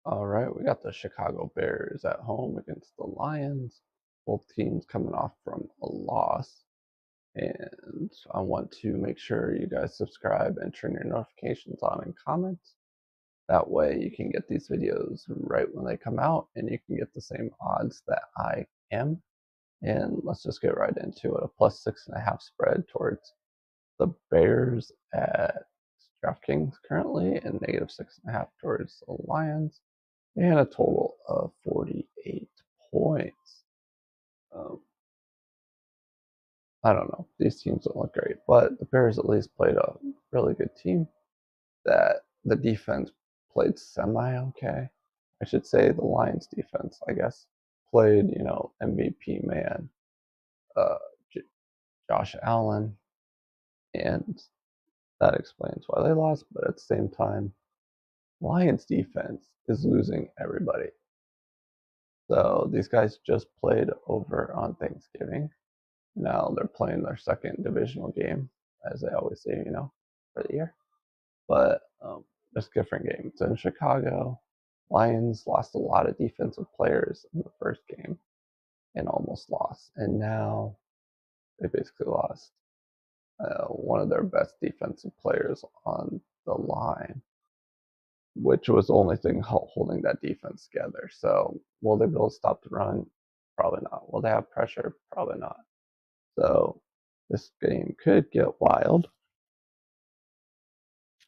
All right, we got the Chicago Bears at home against the Lions. Both teams coming off from a loss. And I want to make sure you guys subscribe and turn your notifications on and comments. That way you can get these videos right when they come out and you can get the same odds that I am. And let's just get right into it. A +6.5 spread towards the Bears at DraftKings currently, and -6.5 towards the Lions, and a total of 48 points. Um, I don't know. These teams don't look great, but the Bears at least played a really good team. That the defense played semi okay. I should say the Lions defense, I guess, played MVP man, uh, J- Josh Allen, and that explains why they lost. But at the same time, Lions defense is losing everybody. So these guys just played over on Thanksgiving. Now they're playing their second divisional game, as they always say, for the year. But it's different games. In Chicago, Lions lost a lot of defensive players in the first game and almost lost. And now they basically lost one of their best defensive players on the line, which was the only thing holding that defense together. So will they be able to stop the run? Probably not. Will they have pressure? Probably not. So this game could get wild.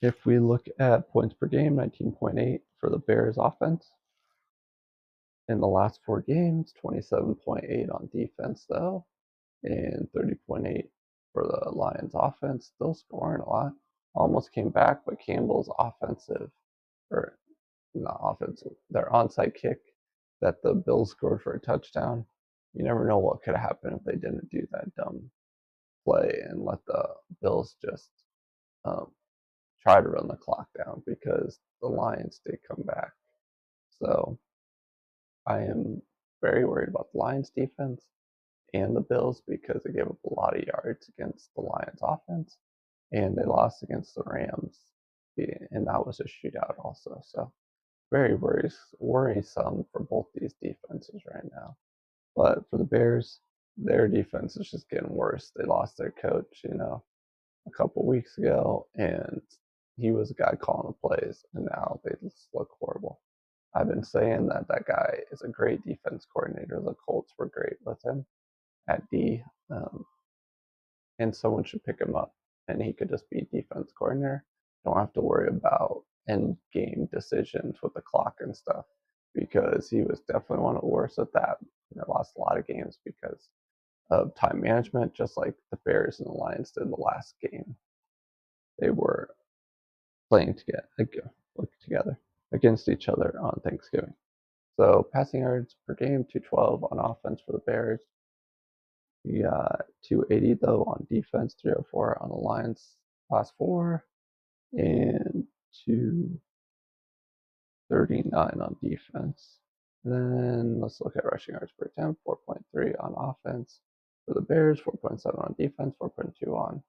If we look at points per game, 19.8 for the Bears offense. In the last 4 games, 27.8 on defense, though, and 30.8 for the Lions offense. Still scoring a lot. Almost came back, but Campbell's offensive, or not offensive, their onside kick that the Bills scored for a touchdown. You never know what could happen if they didn't do that dumb play and let the Bills just um, try to run the clock down, because the Lions did come back. So I am very worried about the Lions defense and the Bills, because they gave up a lot of yards against the Lions offense, and they lost against the Rams, and that was a shootout also. So very worrisome for both these defenses right now. But for the Bears, their defense is just getting worse. They lost their coach, a couple weeks ago, and he was a guy calling the plays, and now they just look horrible. I've been saying that that guy is a great defense coordinator. The Colts were great with him at D, and someone should pick him up, and he could just be defense coordinator. Don't have to worry about end game decisions with the clock and stuff, because he was definitely one of the worst at that. They lost a lot of games because of time management, just like the Bears and the Lions did the last game. They were playing together against each other on Thanksgiving. So passing yards per game, 212 on offense for the Bears. We got 280 though on defense, 304 on the Lions last 4, and 239 on defense. And then let's look at rushing yards per attempt, 4.3 on offense for the Bears, 4.7 on defense, 4.2 on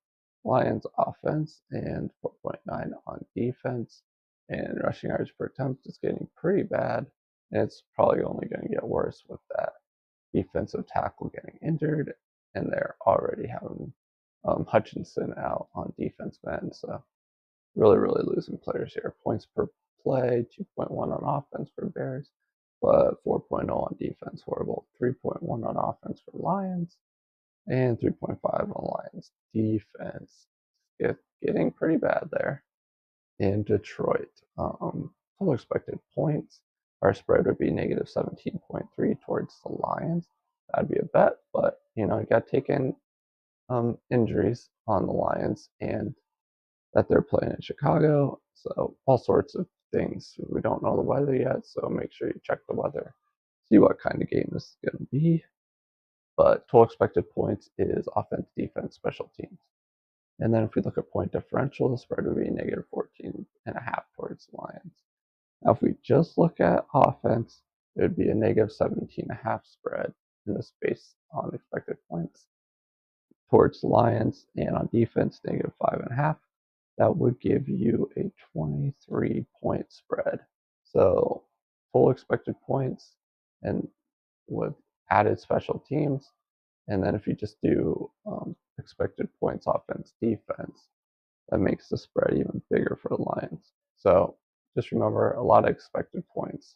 Lions offense, and 4.9 on defense. And rushing yards per attempt is getting pretty bad. And it's probably only going to get worse with that defensive tackle getting injured, and they're already having Hutchinson out on defensive end. So really, really losing players here. Points per play, 2.1 on offense for Bears, but 4.0 on defense. Horrible. 3.1 on offense for Lions, and 3.5 on Lions defense. Getting pretty bad there in Detroit. Total expected points. Our spread would be -17.3 towards the Lions. That'd be a bet, but you got to take in injuries on the Lions, and that they're playing in Chicago. So all sorts of things. We don't know the weather yet, so make sure you check the weather, see what kind of game this is going to be. But total expected points is offense, defense, special teams. And then if we look at point differential, the spread would be -14.5 towards the Lions. Now, if we just look at offense, it would be a -17.5 spread in the space on expected points towards the Lions, and on defense, -5.5. That would give you a 23-point spread. So expected points and with added special teams. And then if you just do expected points offense defense, that makes the spread even bigger for the Lions. So just remember, a lot of expected points.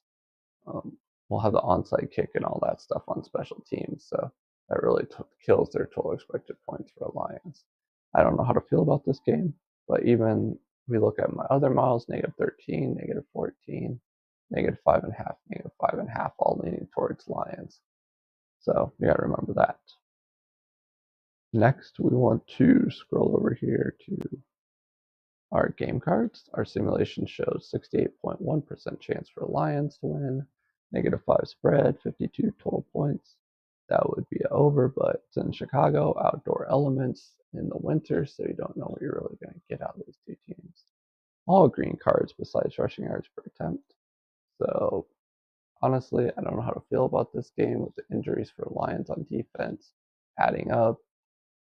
We'll have the onside kick and all that stuff on special teams. So that really kills their total expected points for the Lions. I don't know how to feel about this game, but even we look at my other models, -13, -14, -5.5, -5.5, all leaning towards Lions. So you got to remember that. Next, we want to scroll over here to our game cards. Our simulation shows 68.1% chance for Lions to win, -5 spread, 52 total points. That would be over, but it's in Chicago, outdoor elements in the winter, so you don't know what you're really going to get out of these two teams. All green cards besides rushing yards per attempt. So honestly, I don't know how to feel about this game with the injuries for Lions on defense adding up.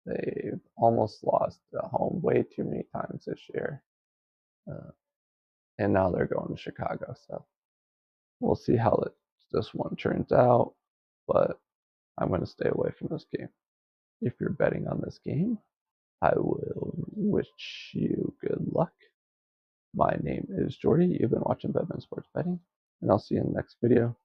They've almost lost at home way too many times this year. And now they're going to Chicago. So we'll see how this one turns out. But I'm going to stay away from this game. If you're betting on this game, I will wish you good luck. My name is Jordy. You've been watching Betman Sports Betting, and I'll see you in the next video.